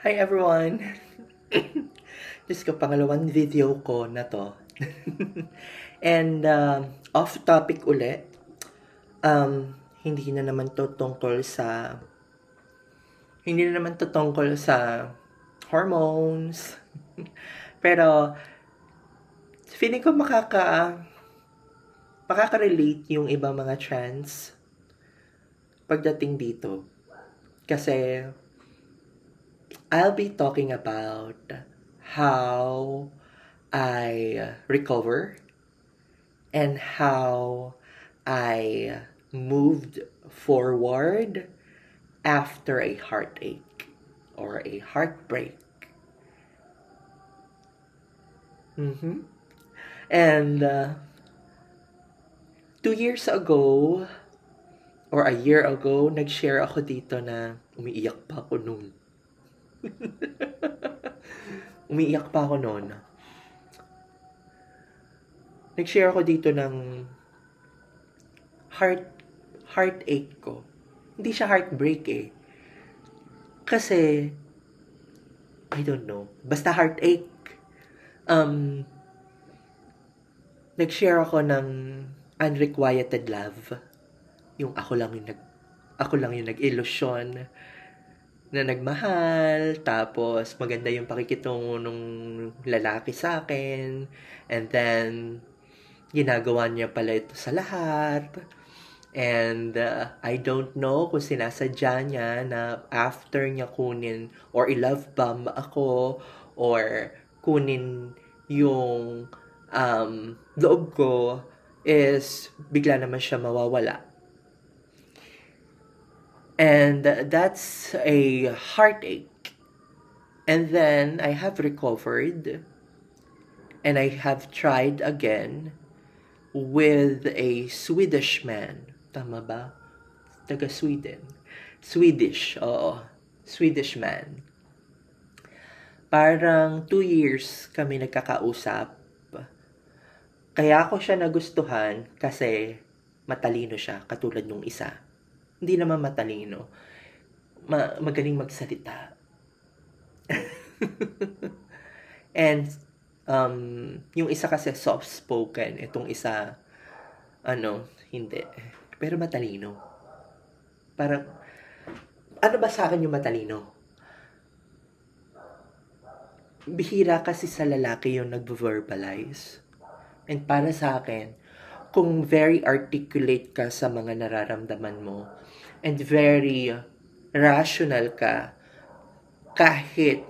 Hi everyone! Diyos ko, pangalawang video ko na to. And off topic uli. Hindi na naman to tungkol sa hormones. Pero feeling ko makaka-relate yung ibang mga trans pagdating dito. Kasi I'll be talking about how I recover and how I moved forward after a heartache or a heartbreak. And 2 years ago or a year ago, nag-share ako dito na umiiyak pa ako noon. Umiiyak pa ako noon. Nag-share ako dito ng heartache ko. Hindi siya heartbreak eh. Kasi, I don't know. Basta heartache. Nag-share ako ng unrequited love. Yung ako lang yung nag-ilusyon na nagmahal, tapos maganda yung pakikitungo nung lalaki sa akin, and then ginagawa niya pala ito sa lahat. And I don't know kung sinasadya niya na after niya kunin or i-love bomb ako or kunin yung loob ko is bigla naman siya mawawala. And that's a heartache. And then I have recovered and I have tried again with a Swedish man. Tama ba? Taga Sweden. Swedish, oo. Swedish man. Parang 2 years kami nagkakausap. Kaya ako siya nagustuhan kasi matalino siya, katulad nung isa. Hindi naman matalino. Magaling magsalita. And yung isa kasi soft-spoken. Itong isa, hindi. Pero matalino. Parang, ano ba sa akin yung matalino? Bihira kasi sa lalaki yung nag-verbalize. And para sa akin, kung very articulate ka sa mga nararamdaman mo, and very rational ka, kahit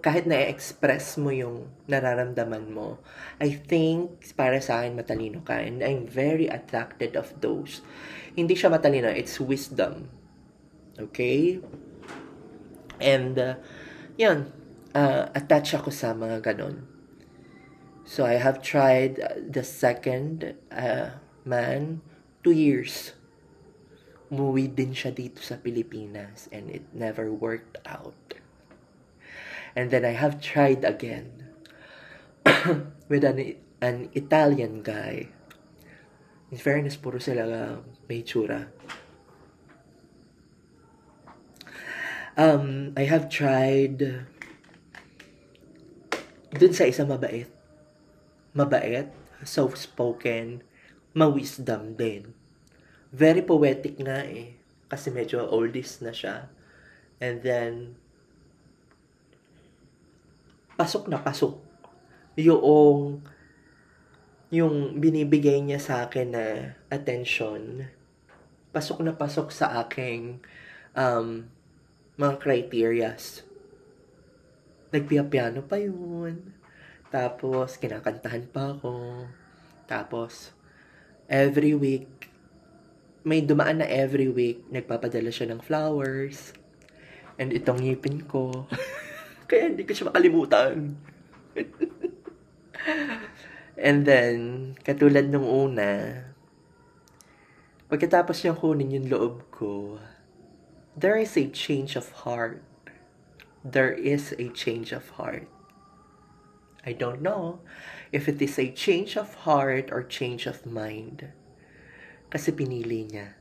kahit na-express mo yung nararamdaman mo, I think para sa akin matalino ka, and I'm very attracted of those. Hindi siya matalino, it's wisdom. Okay? And yun, attach ako sa mga ganon. So I have tried the second man 2 years. Umuwi din siya dito sa Pilipinas and it never worked out. And then I have tried again with an Italian guy. In fairness, puro sila may tsura. I have tried dun sa isa mabait, soft-spoken, ma-wisdom din. Very poetic nga eh. Kasi medyo oldies na siya. And then, pasok na pasok. Yung binibigay niya sa akin na attention, pasok na pasok sa aking mga criterias. Nagpiya-piano pa yun. Tapos, kinakantahan pa ako. Tapos, every week, may dumaan na every week, nagpapadala siya ng flowers. And itong ngipin ko. Kaya hindi ko siya makalimutan. And then, katulad nung una, pagkatapos niyang kunin yung loob ko, there is a change of heart. There is a change of heart. I don't know if it is a change of heart or change of mind. Kasi pinili niya.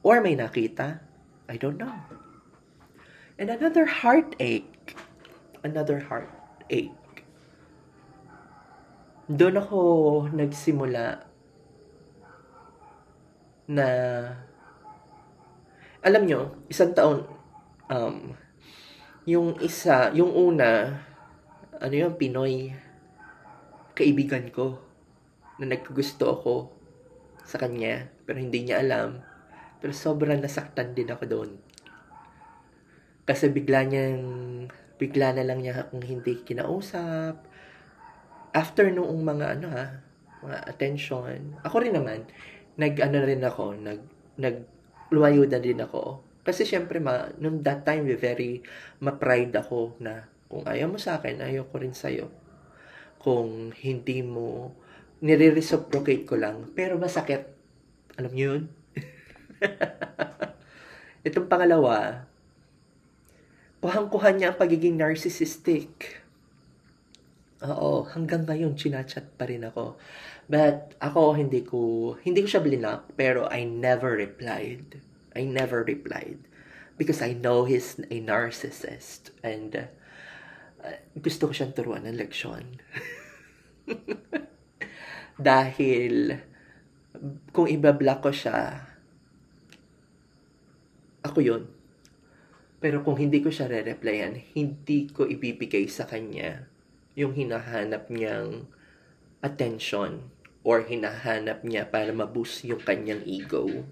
Or may nakita. I don't know. And another heartache. Another heartache. Doon ako nagsimula na, alam nyo, isang taon, yung una, ano yung Pinoy kaibigan ko, na naggusto ako sa kanya, pero hindi niya alam. Pero sobrang nasaktan din ako doon. Kasi bigla na lang niya akong hindi kinausap. After noong mga mga attention, ako rin naman, nagluwayo na din ako. Kasi syempre, nung that time, very ma-pride ako na kung ayaw mo sa akin, ayaw ko rin sa'yo. Kung hindi mo, nire-reciprocate ko lang. Pero masakit. Alam niyo yun? Itong pangalawa, kuhang-kuhan niya ang pagiging narcissistic. Oo, hanggang ngayon, chinachat pa rin ako. But ako, hindi ko siya blinak, pero I never replied. Because I know he's a narcissist. And gusto ko siyang turuan ng leksyon. Dahil, kung ibablock ko siya, ako yun. Pero kung hindi ko siya re-replyan, hindi ko ibibigay sa kanya yung hinahanap niyang attention or hinahanap niya para ma-boost yung kanyang ego.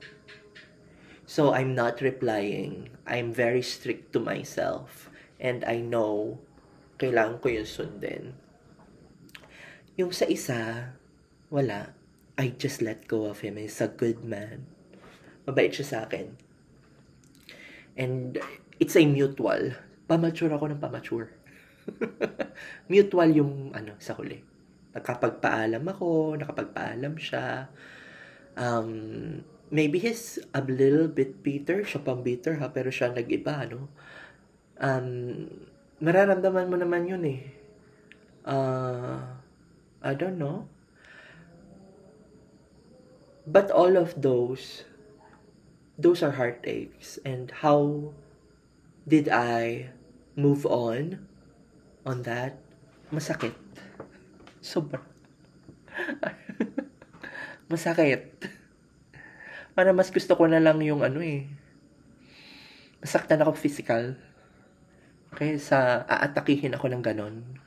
So, I'm not replying. I'm very strict to myself. And I know, kailangan ko yung sundin. Yung sa isa, wala. I just let go of him. He's a good man. Mabait siya sa akin. And it's a mutual. Pamature ako ng pamature. Mutual yung sa huli. Nakapagpaalam siya. Maybe he's a little bit bitter. Siya pang bitter ha, pero siya nag-iba, mararamdaman mo naman yun eh. I don't know. But all of those are heartaches. And how did I move on that? Masakit. Sobra. Masakit. Para mas gusto ko na lang yung masaktan ako physical. Kaysa aatakihin ako ng ganon.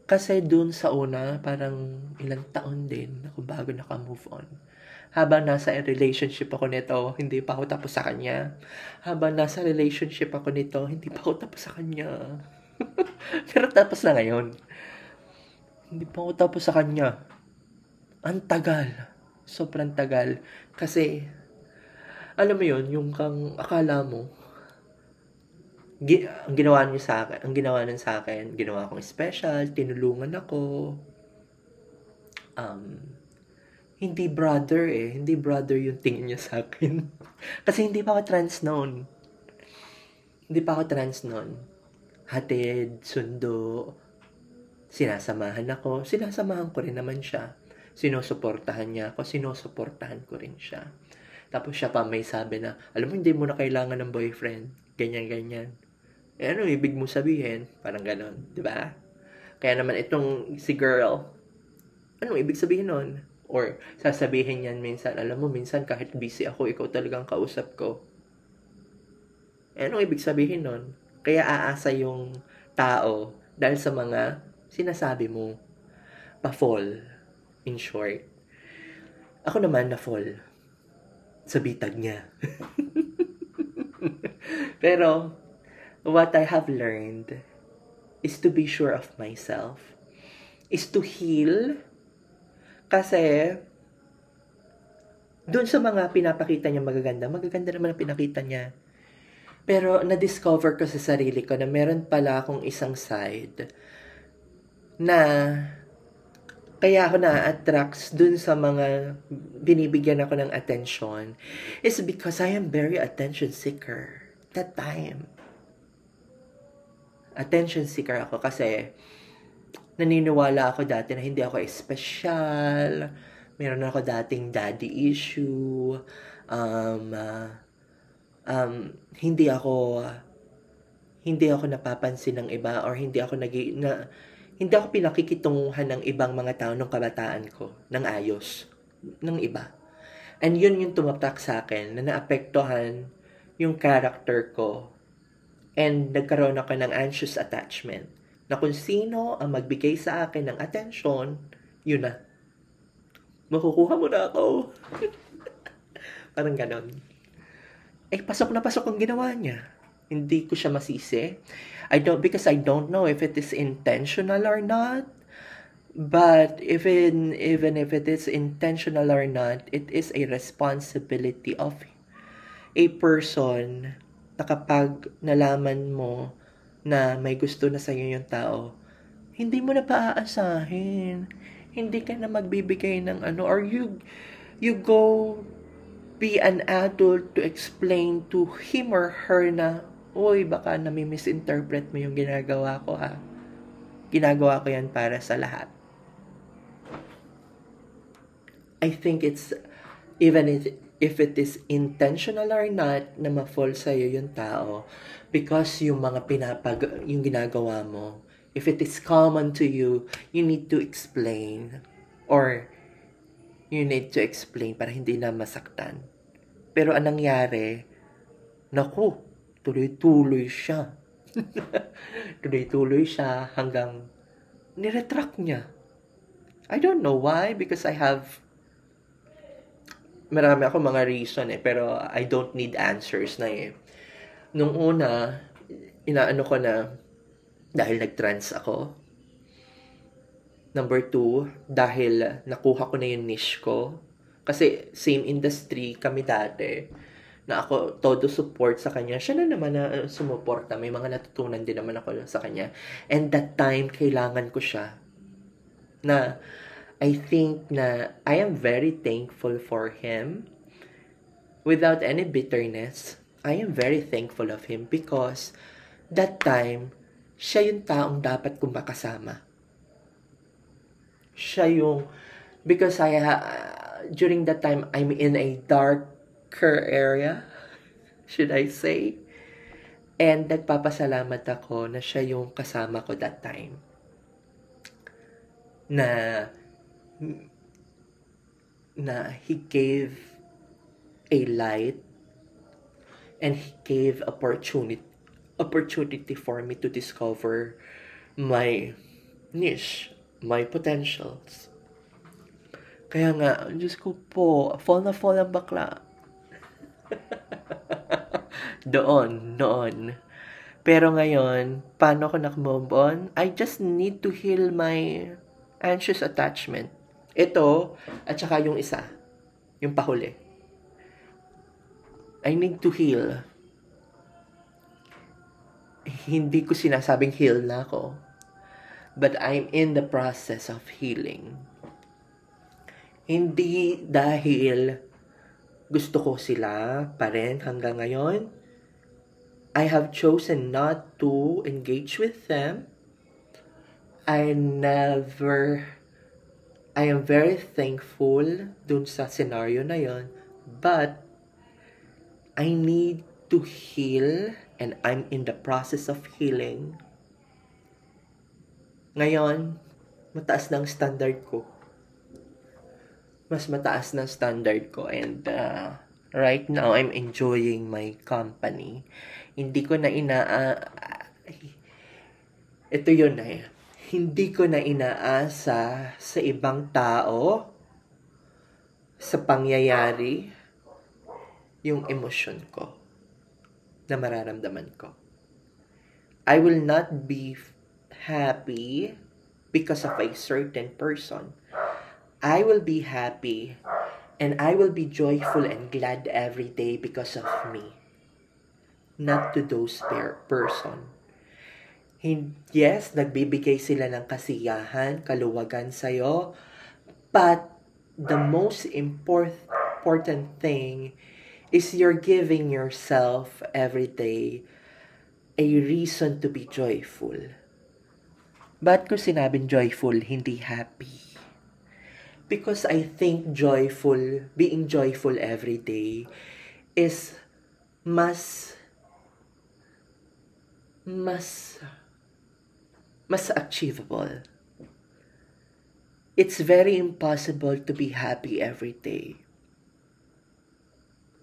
Kasi dun sa una, parang ilang taon din ako bago naka-move on. Habang nasa relationship ako nito, hindi pa ako tapos sa kanya. Habang nasa relationship ako nito, hindi pa ako tapos sa kanya. Pero tapos na ngayon. Hindi pa ako tapos sa kanya. Ang tagal. Sobrang tagal. Kasi, alam mo yun, yung kang akala mo, ang ginawa nun sa akin, ginawa kong special, tinulungan ako. Hindi brother yung tingin niya sa akin. Kasi hindi pa ako trans noon. Hatid, sundo, sinasamahan ko rin naman siya. Sinusuportahan niya ako, sinusuportahan ko rin siya. Tapos siya pa may sabi na, alam mo, hindi mo na kailangan ng boyfriend. Ganyan. Ano ibig mo sabihin? Parang ganon, di ba? Kaya naman itong si girl, ano ibig sabihin nun? Or sasabihin yan minsan, alam mo, minsan kahit busy ako, ikaw talagang kausap ko. Ano ibig sabihin nun? Kaya aasa yung tao dahil sa mga sinasabi mo. Pa-fall, in short. Ako naman na-fall sa bitag niya. Pero, what I have learned is to be sure of myself. Is to heal. Kasi, doon sa mga pinapakita niya magaganda naman ang pinakita niya. Pero, na-discover ko sa sarili ko na meron pala akong isang side na kaya ako na-attracts dun sa mga binibigyan ako ng attention is because I am very attention seeker. That time. Attention seeker ako kasi naniniwala ako dati na hindi ako espesyal. Meron ako dating daddy issue. hindi ako napapansin ng iba, or hindi ako pinakikitunguhan ng ibang mga tao nung kabataan ko ng ayos ng iba. And yun yung tumatak sa akin, na naapektuhan yung character ko, and nagkaroon ako ng anxious attachment, na kung sino ang magbigay sa akin ng atensyon, yun na. Makukuha mo na ako. Parang ganon. Pasok na pasok ang ginawa niya. Hindi ko siya masisi. Because I don't know if it is intentional or not. But even if it is intentional or not, it is a responsibility of a person na kapag nalaman mo na may gusto na sa'yo yung tao, hindi mo na paaasahin. Hindi ka na magbibigay ng or you go be an adult to explain to him or her na, uy, baka nami-misinterpret mo yung ginagawa ko ha. Ginagawa ko yan para sa lahat. I think it's, even if it is intentional or not, na ma-fall sa'yo yung tao, because yung mga yung ginagawa mo, if it is common to you, you need to explain, or you need to explain para hindi na masaktan. Pero anong nangyari, naku, tuloy-tuloy siya. Tuloy-tuloy siya hanggang niretract niya. I don't know why, because marami ako mga reason pero I don't need answers na Nung una, inaano ko na, dahil nag-trans ako. Number 2, dahil nakuha ko na yung niche ko. Kasi same industry kami dati, na ako todo support sa kanya. Siya na naman na sumuporta. May mga natutunan din naman ako sa kanya. And that time, kailangan ko siya. Na I think na I am very thankful for him. Without any bitterness, I am very thankful of him because that time, siya yung taong dapat kong makasama. Siya yung, because during that time, I'm in a darker area, should I say? And nagpapasalamat ako na siya yung kasama ko that time. Na he gave a light and he gave opportunity for me to discover my niche, my potentials. Kaya nga, Diyos ko po, fall na fall ang bakla. Noon. Pero ngayon, paano ko nak-move on? I just need to heal my anxious attachment. Ito, at saka yung isa, yung pahuli. I need to heal. Hindi ko sinasabing heal na ako. But I'm in the process of healing. Hindi dahil gusto ko sila pa rin hanggang ngayon. I have chosen not to engage with them. I am very thankful dun sa scenario na yon, but I need to heal and I'm in the process of healing. Ngayon, mataas ng standard ko. Mas mataas ng standard ko, and right now I'm enjoying my company. Hindi ko na ito yun na hindi ko na inaasa sa ibang tao, sa pangyayari, yung emosyon ko na mararamdaman ko. I will not be happy because of a certain person. I will be happy and I will be joyful and glad every day because of me. Not to those person. Yes, nagbibigay sila ng kasiyahan, kaluwagan sa'yo, but the most important thing is you're giving yourself every day a reason to be joyful. Ba't ko sinabing joyful, hindi happy? Because I think being joyful every day is mas mas mas achievable. It's very impossible to be happy every day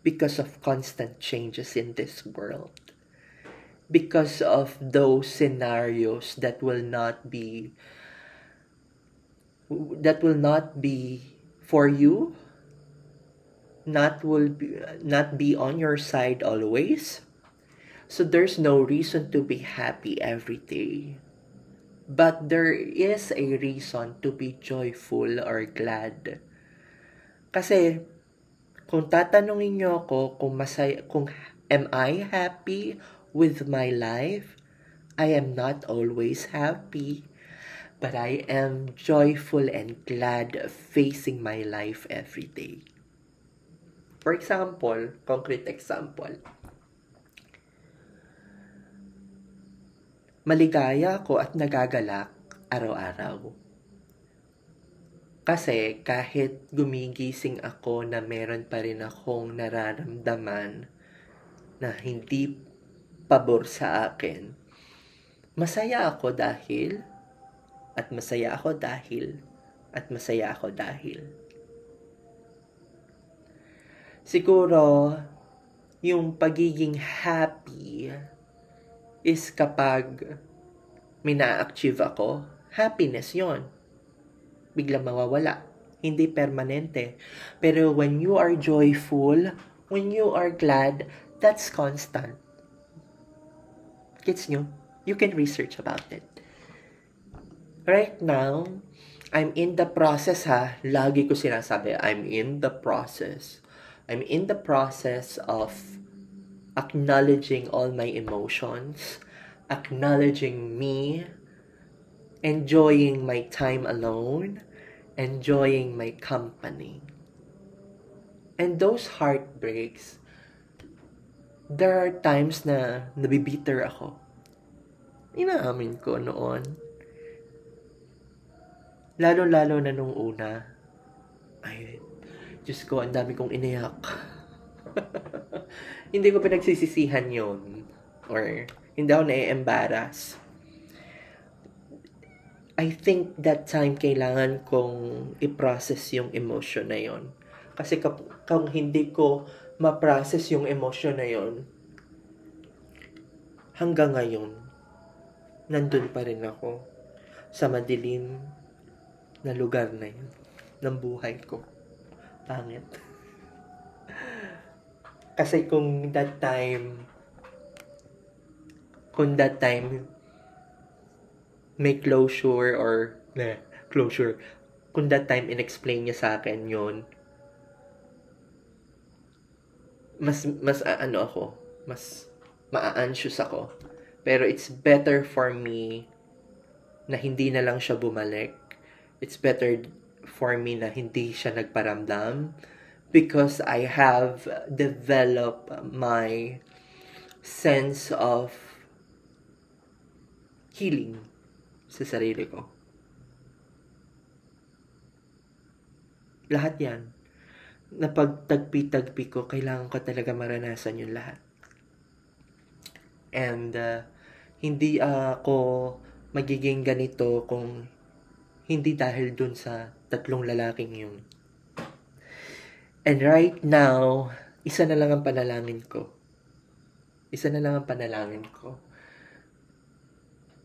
because of constant changes in this world. Because of those scenarios that will not be for you, not be on your side always. So there's no reason to be happy every day. But there is a reason to be joyful or glad. Kasi kung tatanungin niyo ako kung am I happy with my life, I am not always happy, but I am joyful and glad facing my life every day. For example, concrete example, maligaya ako at nagagalak araw-araw. Kasi kahit gumigising ako na meron pa rin akong nararamdaman na hindi pabor sa akin, masaya ako dahil, at masaya ako dahil, at masaya ako dahil. Siguro, yung pagiging happy is kapag may na-achieve ako, happiness yon. Biglang mawawala. Hindi permanente. Pero when you are joyful, when you are glad, that's constant. Gets nyo? You can research about it. Right now, I'm in the process ha. Lagi ko sinasabi, I'm in the process. I'm in the process of acknowledging all my emotions, acknowledging me, enjoying my time alone, enjoying my company. And those heartbreaks, there are times na nabibitter ako. Inaamin ko noon. Lalo-lalo na nung una. Ay, Diyos ko, ang dami kong iniyak. Hindi ko pinagsisisihan yun. Or, hindi ako na-embarrass. I think that time kailangan kong i-process yung emotion na yon. Kasi kung hindi ko ma-process yung emotion na yon, hanggang ngayon, nandun pa rin ako sa madilim na lugar na yun ng buhay ko. Pangit. Kasi kung that time may closure or closure, kung that time inexplain niya sa akin yun, mas ma-anxious ako. Pero it's better for me na hindi na lang siya bumalik. It's better for me na hindi siya nagparamdam because I have developed my sense of healing sa sarili ko. Lahat yan. Napagtagpi-tagpi ko, kailangan ko talaga maranasan yung lahat. And hindi ako magiging ganito kung hindi dahil dun sa 3 lalaking yun. And right now, isa na lang ang panalangin ko.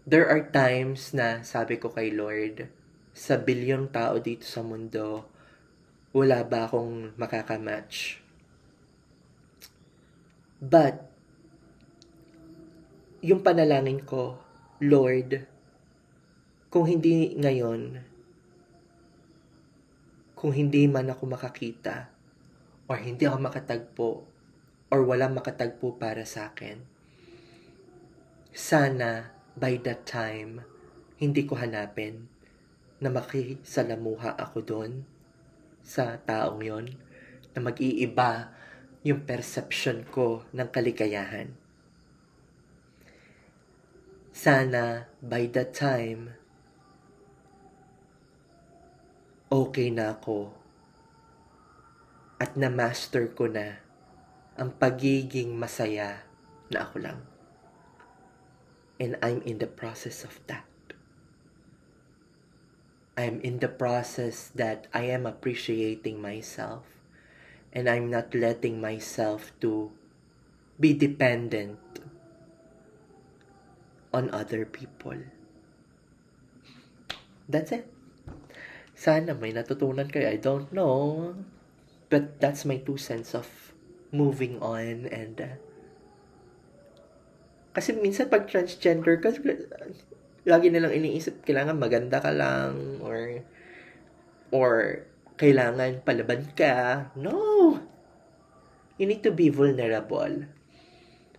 There are times na sabi ko kay Lord, sa bilyong tao dito sa mundo, wala ba akong makakamatch? But, yung panalangin ko, Lord, kung hindi ngayon, kung hindi man ako makakita, or hindi ako makatagpo, or walang makatagpo para sa akin, sana, by that time, hindi ko hanapin na makisalamuha ako doon sa taong yon, na mag-iiba yung perception ko ng kaligayahan. Sana, by that time, okay na ako at na-master ko na ang pagiging masaya na ako lang. And I'm in the process of that. I'm in the process that I am appreciating myself. And I'm not letting myself to be dependent on other people. That's it. Sana may natutunan kayo. I don't know. But that's my 2 cents of moving on. And kasi minsan pag transgender ka, lagi nilang iniisip, kailangan maganda ka lang, or kailangan palaban ka. No! You need to be vulnerable.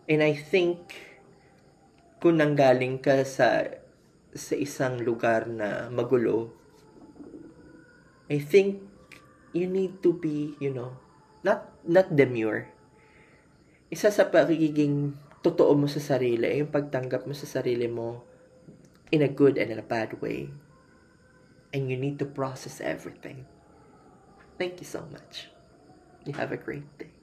And I think, kung nanggaling ka sa isang lugar na magulo, I think you need to be, not demure. Isa sa pagiging totoo mo sa sarili ay yung pagtanggap mo sa sarili mo in a good and in a bad way. And you need to process everything. Thank you so much. You have a great day.